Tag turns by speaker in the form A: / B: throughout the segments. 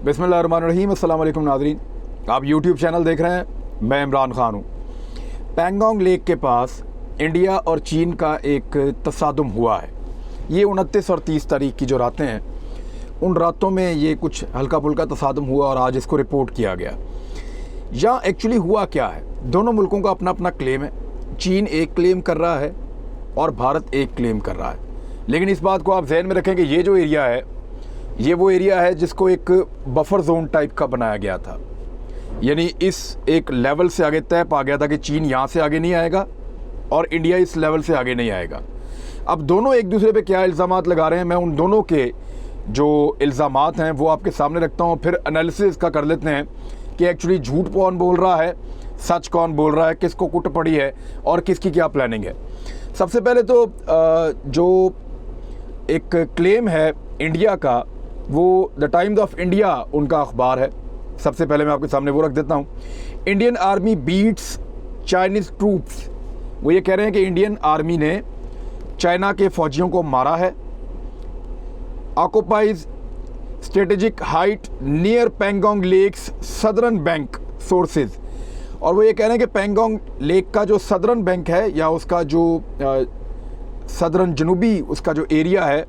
A: बिस्मिल्लाहिर्रहमानिर्रहीम। अस्सलाम वालेकुम नाज़रीन, आप यूट्यूब चैनल देख रहे हैं, मैं इमरान ख़ान हूँ। पैंगोंग लेक के पास इंडिया और चीन का एक तसादुम हुआ है। ये 29 और 30 तारीख की जो रातें हैं, उन रातों में ये कुछ हल्का फुल्का तसादुम हुआ और आज इसको रिपोर्ट किया गया। यहाँ एक्चुअली हुआ क्या है, दोनों मुल्कों का अपना अपना क्लेम है। चीन एक क्लेम कर रहा है और भारत एक क्लेम कर रहा है। लेकिन इस बात को आप जहन में रखें कि ये जो एरिया है, ये वो एरिया है जिसको एक बफर जोन टाइप का बनाया गया था। यानी इस एक लेवल से आगे तय पा गया था कि चीन यहाँ से आगे नहीं आएगा और इंडिया इस लेवल से आगे नहीं आएगा। अब दोनों एक दूसरे पे क्या इल्ज़ामात लगा रहे हैं, मैं उन दोनों के जो इल्ज़ामात हैं वो आपके सामने रखता हूँ, फिर एनालिसिस का कर लेते हैं कि एक्चुअली झूठ कौन बोल रहा है, सच कौन बोल रहा है, किसको कुट पड़ी है और किसकी क्या प्लानिंग है। सबसे पहले तो जो एक क्लेम है इंडिया का, वो द टाइम्स ऑफ इंडिया उनका अखबार है। सबसे पहले मैं आपके सामने वो रख देता हूँ। Indian army beats Chinese troops. वो ये कह रहे हैं कि इंडियन आर्मी ने चाइना के फौजियों को मारा है। Occupies strategic height near Pangong lake's southern bank sources. और वो ये कह रहे हैं कि पैंगोंग लेक का जो सदर्न बैंक है या उसका जो सदर्न जनूबी उसका जो एरिया है,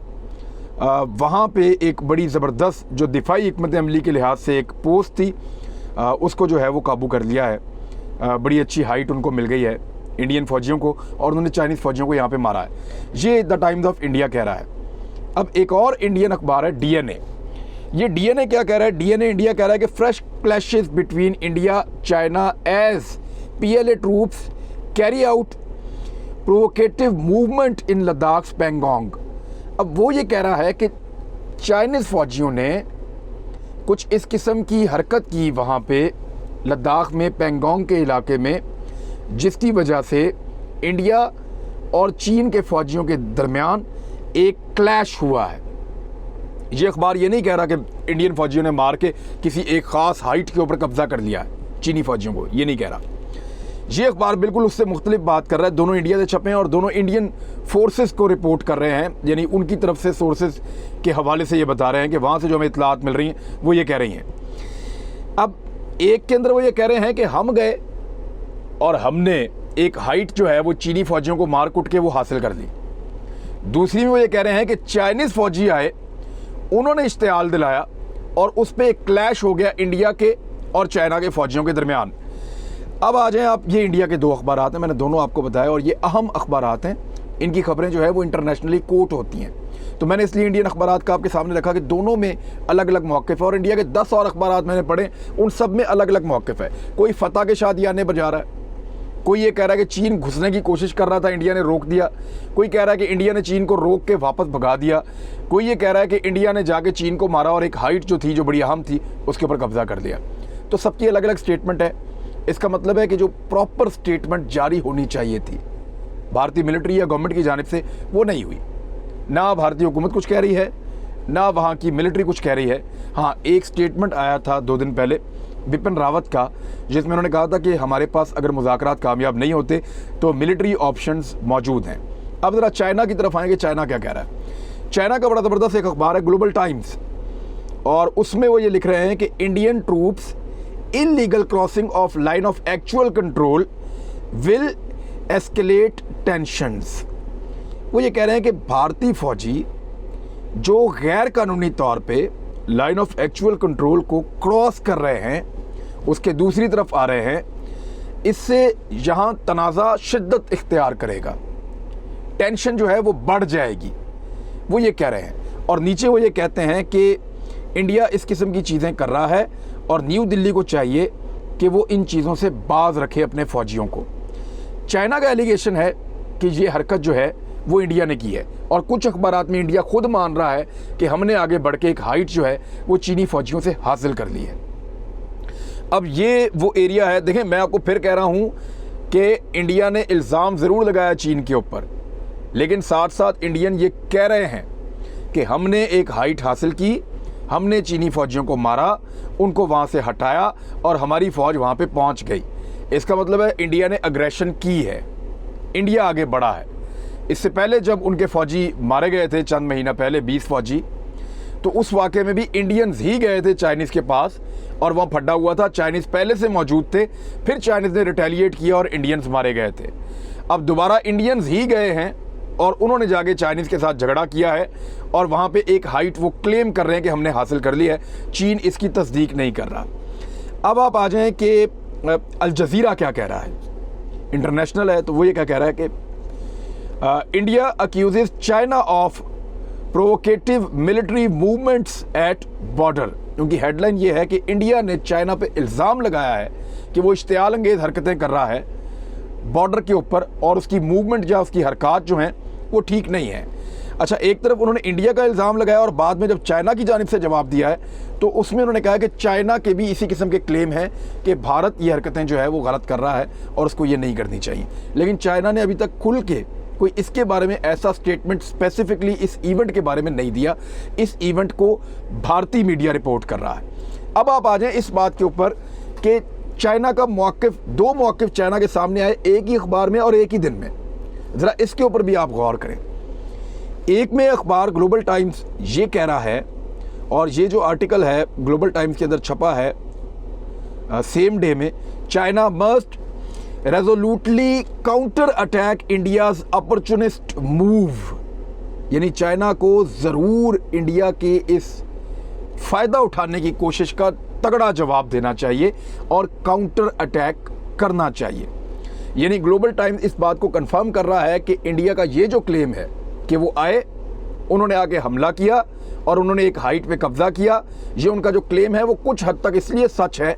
A: वहाँ पे एक बड़ी ज़बरदस्त जो दिफाई हिकमत अमली के लिहाज से एक पोस्ट थी, उसको जो है वो काबू कर लिया है। बड़ी अच्छी हाइट उनको मिल गई है इंडियन फ़ौजियों को, और उन्होंने चाइनीज़ फ़ौजियों को यहाँ पे मारा है। ये द टाइम्स ऑफ इंडिया कह रहा है। अब एक और इंडियन अखबार है डीएनए। ये डीएनए क्या कह रहा है? डीएनए इंडिया कह रहा है कि fresh clashes between India China as PLA troops carry out provocative movement in Ladakh Pangong. अब वो ये कह रहा है कि चाइनीज़ फ़ौजियों ने कुछ इस किस्म की हरकत की वहाँ पे लद्दाख में पैंगोंग के इलाके में, जिसकी वजह से इंडिया और चीन के फ़ौजियों के दरमियान एक क्लैश हुआ है। ये अखबार ये नहीं कह रहा कि इंडियन फ़ौजियों ने मार के किसी एक ख़ास हाइट के ऊपर कब्ज़ा कर लिया है चीनी फ़ौजियों को, ये नहीं कह रहा। ये अखबार बिल्कुल उससे मुख्तलिफ बात कर रहा है। दोनों इंडिया से छपे हैं और दोनों इंडियन फोर्सेस को रिपोर्ट कर रहे हैं, यानी उनकी तरफ से सोर्सेज के हवाले से ये बता रहे हैं कि वहाँ से जो हमें इत्तलात मिल रही हैं वो ये कह रही हैं। अब एक के अंदर वो ये कह रहे हैं कि हम गए और हमने एक हाइट जो है वो चीनी फ़ौजियों को मार कुट के वो हासिल कर ली। दूसरी में वो ये कह रहे हैं कि चाइनीज़ फ़ौजी आए, उन्होंने इश्तियाल दिलाया और उस पर एक क्लैश हो गया इंडिया के और चाइना के फ़ौजियों के दरमियान। अब आ जाएं आप, ये इंडिया के दो अखबारात हैं, मैंने दोनों आपको बताया, और ये अहम अखबारात हैं। इनकी खबरें जो है वो इंटरनेशनली कोट होती हैं, तो मैंने इसलिए इंडियन अखबारात का आपके सामने रखा कि दोनों में अलग अलग मौक़िफ़ है। और इंडिया के 10 और अखबारात मैंने पढ़े, उन सब में अलग अलग मौक़िफ़ है। कोई फतह के शादियाने बजा रहा है, कोई ये कह रहा है कि चीन घुसने की कोशिश कर रहा था, इंडिया ने रोक दिया। कोई कह रहा है कि इंडिया ने चीन को रोक के वापस भगा दिया। कोई ये कह रहा है कि इंडिया ने जाके चीन को मारा और एक हाइट जो थी, जो बड़ी अहम थी, उसके ऊपर कब्ज़ा कर लिया। तो सबकी अलग अलग स्टेटमेंट है। इसका मतलब है कि जो प्रॉपर स्टेटमेंट जारी होनी चाहिए थी भारतीय मिलिट्री या गवर्नमेंट की जानिब से, वो नहीं हुई। ना भारतीय हुकूमत कुछ कह रही है, ना वहाँ की मिलिट्री कुछ कह रही है। हाँ, एक स्टेटमेंट आया था 2 दिन पहले बिपिन रावत का, जिसमें उन्होंने कहा था कि हमारे पास अगर मुज़ाकरात कामयाब नहीं होते तो मिलिट्री ऑप्शंस मौजूद हैं। अब ज़रा चाइना की तरफ आएंगे, चाइना क्या कह रहा है। चाइना का बड़ा ज़बरदस्त एक अखबार है ग्लोबल टाइम्स, और उसमें वो ये लिख रहे हैं कि Indian troops illegal crossing of line of actual control will escalate tensions. वो ये कह रहे हैं कि भारतीय फौजी जो गैर कानूनी तौर पे लाइन ऑफ एक्चुअल कंट्रोल को क्रॉस कर रहे हैं, उसके दूसरी तरफ आ रहे हैं, इससे यहाँ तनाज़ा शिद्दत इख्तियार करेगा, टेंशन जो है वो बढ़ जाएगी, वो ये कह रहे हैं। और नीचे वो ये कहते हैं कि इंडिया इस किस्म की चीज़ें कर रहा है और न्यू दिल्ली को चाहिए कि वो इन चीज़ों से बाज रखे अपने फ़ौजियों को। चाइना का एलिगेशन है कि ये हरकत जो है वो इंडिया ने की है, और कुछ अखबारात में इंडिया खुद मान रहा है कि हमने आगे बढ़ के एक हाइट जो है वो चीनी फ़ौजियों से हासिल कर ली है। अब ये वो एरिया है, देखें मैं आपको फिर कह रहा हूँ कि इंडिया ने इल्ज़ाम ज़रूर लगाया चीन के ऊपर, लेकिन साथ साथ इंडियन ये कह रहे हैं कि हमने एक हाइट हासिल की, हमने चीनी फ़ौजियों को मारा, उनको वहाँ से हटाया और हमारी फ़ौज वहाँ पे पहुँच गई। इसका मतलब है इंडिया ने अग्रेशन की है, इंडिया आगे बढ़ा है। इससे पहले जब उनके फ़ौजी मारे गए थे चंद महीना पहले 20 फ़ौजी, तो उस वाक़े में भी इंडियंस ही गए थे चाइनीज़ के पास और वहाँ फड्डा हुआ था। चाइनीज़ पहले से मौजूद थे, फिर चाइनीज़ ने रिटेलिएट किया और इंडियंस मारे गए थे। अब दोबारा इंडियंस ही गए हैं और उन्होंने जाके चाइनीज़ के साथ झगड़ा किया है और वहाँ पे एक हाइट वो क्लेम कर रहे हैं कि हमने हासिल कर ली है। चीन इसकी तस्दीक नहीं कर रहा। अब आप आ जाएं कि अल जज़ीरा क्या कह रहा है, इंटरनेशनल है, तो वो ये क्या कह रहा है कि India accuses China of provocative military movements at border. उनकी हेडलाइन ये है कि इंडिया ने चाइना पे इल्ज़ाम लगाया है कि वो इश्तियाल अंगेज़ हरकतें कर रहा है बॉर्डर के ऊपर और उसकी मूवमेंट या उसकी हरकत जो हैं वो ठीक नहीं है। अच्छा, एक तरफ उन्होंने इंडिया का इल्ज़ाम लगाया और बाद में जब चाइना की जानिब से जवाब दिया है तो उसमें उन्होंने कहा कि चाइना के भी इसी किस्म के क्लेम हैं कि भारत ये हरकतें जो है वो गलत कर रहा है और उसको ये नहीं करनी चाहिए। लेकिन चाइना ने अभी तक खुल के कोई इसके बारे में ऐसा स्टेटमेंट स्पेसिफिकली इस इवेंट के बारे में नहीं दिया। इस इवेंट को भारतीय मीडिया रिपोर्ट कर रहा है। अब आप आ जाएं इस बात के ऊपर कि चाइना का मौक़िफ़, दो मौक़िफ़ चाइना के सामने आए एक ही अखबार में और एक ही दिन में। ज़रा इसके ऊपर भी आप गौर करें। एक में अखबार ग्लोबल टाइम्स ये कह रहा है, और ये जो आर्टिकल है ग्लोबल टाइम्स के अंदर छपा है सेम डे में, China must resolutely counter attack India's opportunist move. यानी चाइना को ज़रूर इंडिया के इस फ़ायदा उठाने की कोशिश का तगड़ा जवाब देना चाहिए और काउंटर अटैक करना चाहिए। यानी ग्लोबल टाइम्स इस बात को कंफर्म कर रहा है कि इंडिया का ये जो क्लेम है कि वो आए, उन्होंने आके हमला किया और उन्होंने एक हाइट पे कब्जा किया, ये उनका जो क्लेम है वो कुछ हद तक इसलिए सच है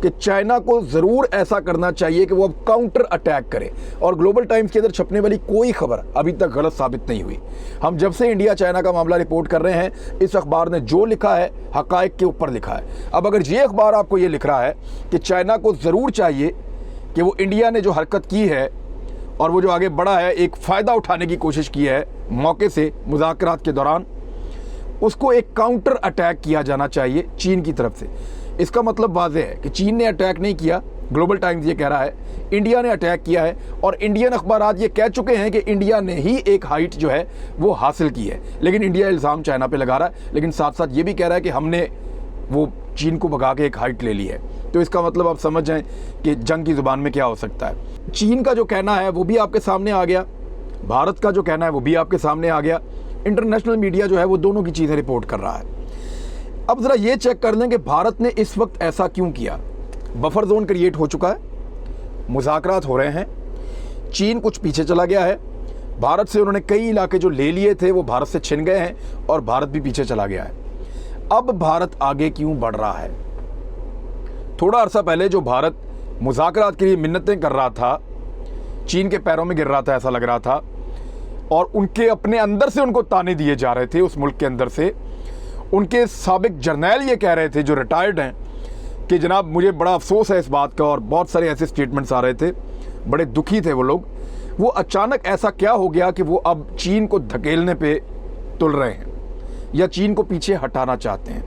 A: कि चाइना को ज़रूर ऐसा करना चाहिए कि वो अब काउंटर अटैक करे। और ग्लोबल टाइम्स के अंदर छपने वाली कोई खबर अभी तक गलत साबित नहीं हुई। हम जब से इंडिया चाइना का मामला रिपोर्ट कर रहे हैं, इस अखबार ने जो लिखा है हक़ाइक़ के ऊपर लिखा है। अब अगर ये अखबार आपको ये लिख रहा है कि चाइना को ज़रूर चाहिए कि वो इंडिया ने जो हरकत की है और वो जो आगे बढ़ा है, एक फ़ायदा उठाने की कोशिश की है मौके से मुज़ाकरात के दौरान, उसको एक काउंटर अटैक किया जाना चाहिए चीन की तरफ से। इसका मतलब वाज़ेह है कि चीन ने अटैक नहीं किया, ग्लोबल टाइम्स ये कह रहा है, इंडिया ने अटैक किया है। और इंडियन अखबारात ये कह चुके हैं कि इंडिया ने ही एक हाइट जो है वो हासिल की है। लेकिन इंडिया इल्ज़ाम चाइना पे लगा रहा है, लेकिन साथ साथ ये भी कह रहा है कि हमने वो चीन को भगा के एक हाइट ले ली है। तो इसका मतलब आप समझ जाएं कि जंग की ज़ुबान में क्या हो सकता है। चीन का जो कहना है वो भी आपके सामने आ गया, भारत का जो कहना है वो भी आपके सामने आ गया। इंटरनेशनल मीडिया जो है वो दोनों की चीज़ें रिपोर्ट कर रहा है। अब ज़रा ये चेक कर लें कि भारत ने इस वक्त ऐसा क्यों किया। बफर जोन क्रिएट हो चुका है, मुज़ाकरात हो रहे हैं, चीन कुछ पीछे चला गया है, भारत से उन्होंने कई इलाके जो ले लिए थे वो भारत से छिन गए हैं और भारत भी पीछे चला गया है। अब भारत आगे क्यों बढ़ रहा है? थोड़ा अरसा पहले जो भारत मुज़ाकरात के लिए मिन्नतें कर रहा था, चीन के पैरों में गिर रहा था ऐसा लग रहा था, और उनके अपने अंदर से उनको ताने दिए जा रहे थे। उस मुल्क के अंदर से उनके साबिक जर्नैल ये कह रहे थे जो रिटायर्ड हैं कि जनाब मुझे बड़ा अफसोस है इस बात का, और बहुत सारे ऐसे स्टेटमेंट्स आ रहे थे, बड़े दुखी थे वो लोग। वो अचानक ऐसा क्या हो गया कि वो अब चीन को धकेलने पे तुल रहे हैं या चीन को पीछे हटाना चाहते हैं?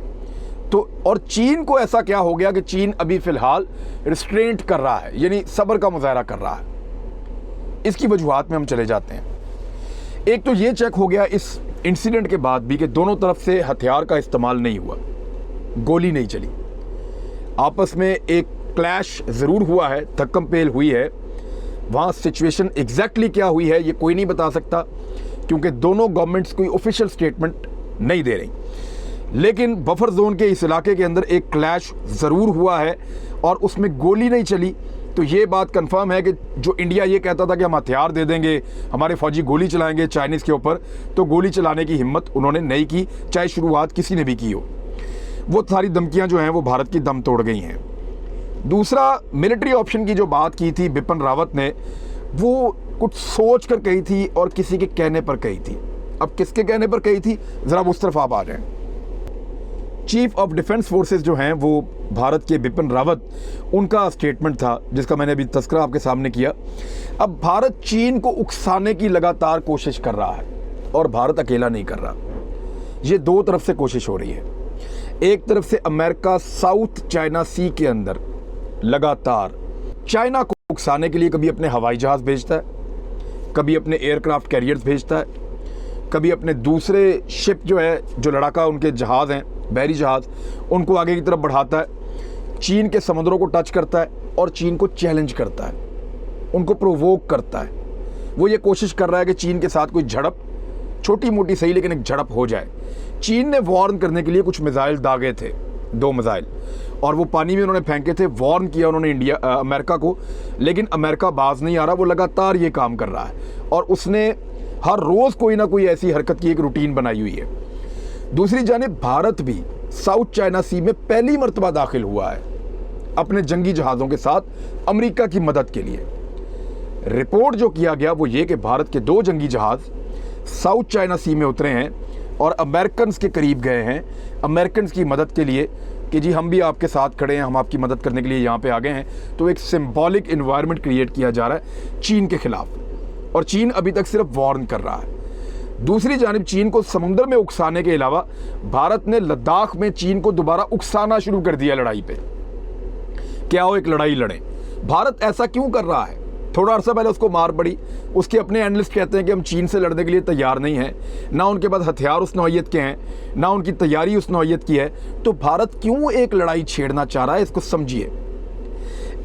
A: तो और चीन को ऐसा क्या हो गया कि चीन अभी फ़िलहाल रिस्ट्रेंट कर रहा है, यानी सब्र का मुजाहरा कर रहा है? इसकी वजूहात में हम चले जाते हैं। एक तो ये चेक हो गया इस इंसिडेंट के बाद भी कि दोनों तरफ से हथियार का इस्तेमाल नहीं हुआ, गोली नहीं चली, आपस में एक क्लैश ज़रूर हुआ है, धक्कम पेल हुई है। वहाँ सिचुएशन एग्जैक्टली क्या हुई है ये कोई नहीं बता सकता क्योंकि दोनों गवर्नमेंट्स कोई ऑफिशियल स्टेटमेंट नहीं दे रही। लेकिन बफर जोन के इस इलाके के अंदर एक क्लैश ज़रूर हुआ है और उसमें गोली नहीं चली। तो ये बात कंफर्म है कि जो इंडिया ये कहता था कि हम हथियार दे देंगे, हमारे फौजी गोली चलाएंगे चाइनीज़ के ऊपर, तो गोली चलाने की हिम्मत उन्होंने नहीं की, चाहे शुरुआत किसी ने भी की हो। वो सारी धमकियां जो हैं वो भारत की दम तोड़ गई हैं। दूसरा, मिलिट्री ऑप्शन की जो बात की थी बिपिन रावत ने, वो कुछ सोच कर कही थी और किसी के कहने पर कही थी। अब किसके कहने पर कही थी, ज़रा उस तरफ आप आ जाएं। चीफ ऑफ डिफेंस फोर्सेस जो हैं वो भारत के बिपिन रावत, उनका स्टेटमेंट था जिसका मैंने अभी तस्करा आपके सामने किया। अब भारत चीन को उकसाने की लगातार कोशिश कर रहा है और भारत अकेला नहीं कर रहा, ये दो तरफ से कोशिश हो रही है। एक तरफ से अमेरिका साउथ चाइना सी के अंदर लगातार चाइना को उकसाने के लिए कभी अपने हवाई जहाज़ भेजता है, कभी अपने एयरक्राफ्ट कैरियर्स भेजता है, कभी अपने दूसरे शिप जो है, जो लड़ाका उनके जहाज़ हैं, बहरी जहाज़, उनको आगे की तरफ बढ़ाता है, चीन के समुद्रों को टच करता है और चीन को चैलेंज करता है, उनको प्रोवोक करता है। वो ये कोशिश कर रहा है कि चीन के साथ कोई झड़प, छोटी मोटी सही लेकिन एक झड़प हो जाए। चीन ने वार्न करने के लिए कुछ मिसाइल दागे थे, 2 मिसाइल, और वो पानी में उन्होंने फेंके थे। वार्न किया उन्होंने अमेरिका को, लेकिन अमेरिका बाज नहीं आ रहा। वो लगातार ये काम कर रहा है और उसने हर रोज़ कोई ना कोई ऐसी हरकत की एक रूटीन बनाई हुई है। दूसरी जानिब भारत भी साउथ चाइना सी में पहली मर्तबा दाखिल हुआ है अपने जंगी जहाज़ों के साथ अमेरिका की मदद के लिए। रिपोर्ट जो किया गया वो ये कि भारत के 2 जंगी जहाज़ साउथ चाइना सी में उतरे हैं और अमेरिकन्स के करीब गए हैं, अमेरिकन्स की मदद के लिए कि जी हम भी आपके साथ खड़े हैं, हम आपकी मदद करने के लिए यहाँ पे आ गए हैं। तो एक सिंबॉलिक इन्वायरमेंट क्रिएट किया जा रहा है चीन के खिलाफ, और चीन अभी तक सिर्फ वार्न कर रहा है। दूसरी जानिब चीन को समुद्र में उकसाने के अलावा भारत ने लद्दाख में चीन को दोबारा उकसाना शुरू कर दिया लड़ाई पे। क्या हो, एक लड़ाई लड़े। भारत ऐसा क्यों कर रहा है? थोड़ा अर्सा पहले उसको मार पड़ी, उसके अपने एनालिस्ट कहते हैं कि हम चीन से लड़ने के लिए तैयार नहीं हैं, ना उनके पास हथियार उस नौइयत के हैं, ना उनकी तैयारी उस नौइयत की है। तो भारत क्यों एक लड़ाई छेड़ना चाह रहा है, इसको समझिए।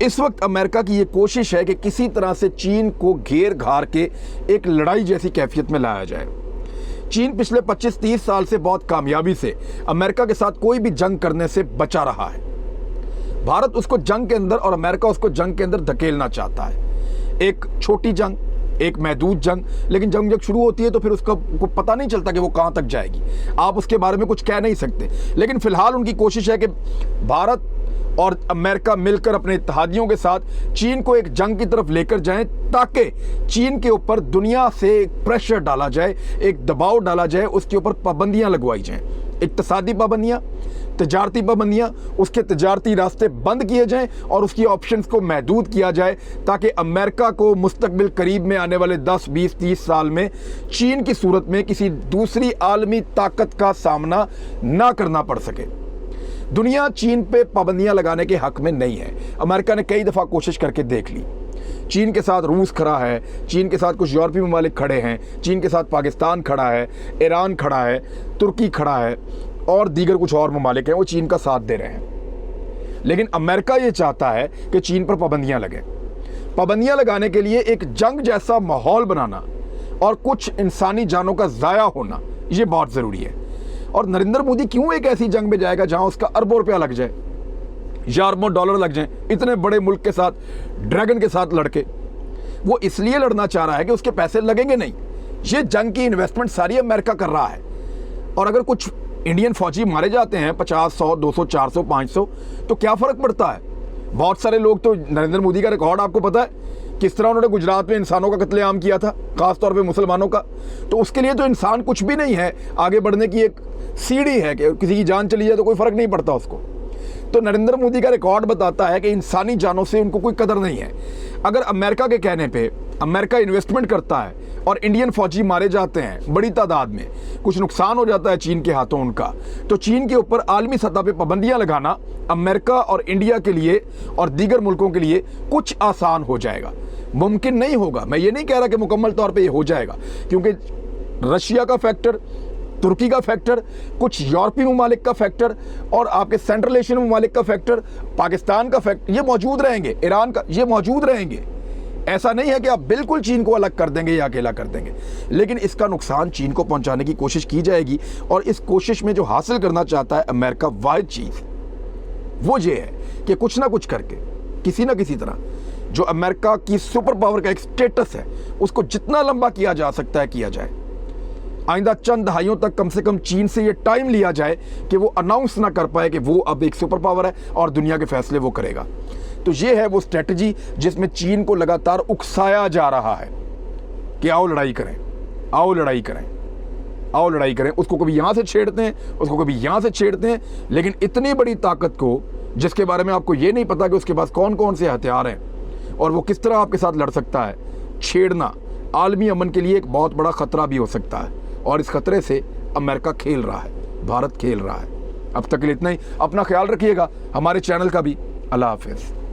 A: इस वक्त अमेरिका की ये कोशिश है कि किसी तरह से चीन को घेर घार के एक लड़ाई जैसी कैफियत में लाया जाए। चीन पिछले 25-30 साल से बहुत कामयाबी से अमेरिका के साथ कोई भी जंग करने से बचा रहा है। भारत उसको जंग के अंदर और अमेरिका उसको जंग के अंदर धकेलना चाहता है। एक छोटी जंग, एक महदूद जंग, लेकिन जंग जब शुरू होती है तो फिर उसका को पता नहीं चलता कि वो कहाँ तक जाएगी। आप उसके बारे में कुछ कह नहीं सकते। लेकिन फिलहाल उनकी कोशिश है कि भारत और अमेरिका मिलकर अपने इत्तेहादियों के साथ चीन को एक जंग की तरफ लेकर जाएं, ताकि चीन के ऊपर दुनिया से एक प्रेशर डाला जाए, एक दबाव डाला जाए, उसके ऊपर पाबंदियां लगवाई जाएं, इक्तिसादी पाबंदियां, तजारती पाबंदियां, उसके तजारती रास्ते बंद किए जाएं और उसकी ऑप्शंस को महदूद किया जाए, ताकि अमेरिका को मुस्तकबिल करीब में आने वाले 10, 20, 30 साल में चीन की सूरत में किसी दूसरी आलमी ताकत का सामना ना करना पड़ सके। दुनिया चीन पे पाबंदियां लगाने के हक में नहीं है। अमेरिका ने कई दफ़ा कोशिश करके देख ली। चीन के साथ रूस खड़ा है, चीन के साथ कुछ यूरोपीय ममालिक खड़े हैं, चीन के साथ पाकिस्तान खड़ा है, ईरान खड़ा है, तुर्की खड़ा है और दीगर कुछ और ममालिक हैं, वो चीन का साथ दे रहे हैं। लेकिन अमेरिका ये चाहता है कि चीन पर पाबंदियां लगें। पाबंदियां लगाने के लिए एक जंग जैसा माहौल बनाना और कुछ इंसानी जानों का ज़ाया होना, ये बहुत ज़रूरी है। और नरेंद्र मोदी क्यों एक ऐसी जंग में जाएगा जहां उसका अरबों रुपया लग जाए या अरबों डॉलर लग जाए, इतने बड़े मुल्क के साथ, ड्रैगन के साथ लड़के? वो इसलिए लड़ना चाह रहा है कि उसके पैसे लगेंगे नहीं। ये जंग की इन्वेस्टमेंट सारी अमेरिका कर रहा है। और अगर कुछ इंडियन फौजी मारे जाते हैं 50, 100, 200, 400, 500, तो क्या फ़र्क पड़ता है? बहुत सारे लोग तो, नरेंद्र मोदी का रिकॉर्ड आपको पता है किस तरह उन्होंने गुजरात में इंसानों का कत्लेआम किया था, खासतौर पे मुसलमानों का। तो उसके लिए तो इंसान कुछ भी नहीं है, आगे बढ़ने की एक सीढ़ी है कि किसी की जान चली जाए तो कोई फ़र्क नहीं पड़ता उसको। तो नरेंद्र मोदी का रिकॉर्ड बताता है कि इंसानी जानों से उनको कोई कदर नहीं है। अगर अमेरिका के कहने पे अमेरिका इन्वेस्टमेंट करता है और इंडियन फौजी मारे जाते हैं बड़ी तादाद में, कुछ नुकसान हो जाता है चीन के हाथों उनका, तो चीन के ऊपर आलमी सतह पे पाबंदियां लगाना अमेरिका और इंडिया के लिए और दीगर मुल्कों के लिए कुछ आसान हो जाएगा। मुमकिन नहीं होगा, मैं ये नहीं कह रहा कि मुकम्मल तौर पे ये हो जाएगा, क्योंकि रशिया का फैक्टर, तुर्की का फैक्टर, कुछ यूरोपीय ममालिक का फैक्टर और आपके सेंट्रल एशियन ममालिक का फैक्टर, पाकिस्तान का फैक्टर, ये मौजूद रहेंगे, ईरान का, ये मौजूद रहेंगे। ऐसा नहीं है कि आप बिल्कुल चीन को अलग कर देंगे या अकेला कर देंगे, लेकिन इसका नुकसान चीन को पहुंचाने की कोशिश की जाएगी। और इस कोशिश में जो हासिल करना चाहता है अमेरिका, वाहिद चीज़ वो ये है कि कुछ ना कुछ करके, किसी ना किसी तरह, जो अमेरिका की सुपर पावर का एक स्टेटस है उसको जितना लंबा किया जा सकता है किया जाए। आइंदा चंद दहाइयों तक कम से कम चीन से ये टाइम लिया जाए कि वो अनाउंस ना कर पाए कि वो अब एक सुपर पावर है और दुनिया के फैसले वो करेगा। तो ये है वो स्ट्रेटजी जिसमें चीन को लगातार उकसाया जा रहा है कि आओ लड़ाई करें, आओ लड़ाई करें, आओ लड़ाई करें। उसको कभी यहाँ से छेड़ते हैं, उसको कभी यहाँ से छेड़ते हैं, लेकिन इतनी बड़ी ताकत को जिसके बारे में आपको ये नहीं पता कि उसके पास कौन कौन से हथियार हैं और वो किस तरह आपके साथ लड़ सकता है, छेड़ना आलमी अमन के लिए एक बहुत बड़ा ख़तरा भी हो सकता है। और इस खतरे से अमेरिका खेल रहा है, भारत खेल रहा है। अब तक के लिए इतना ही। अपना ख्याल रखिएगा, हमारे चैनल का भी। अल्लाह हाफ़िज़।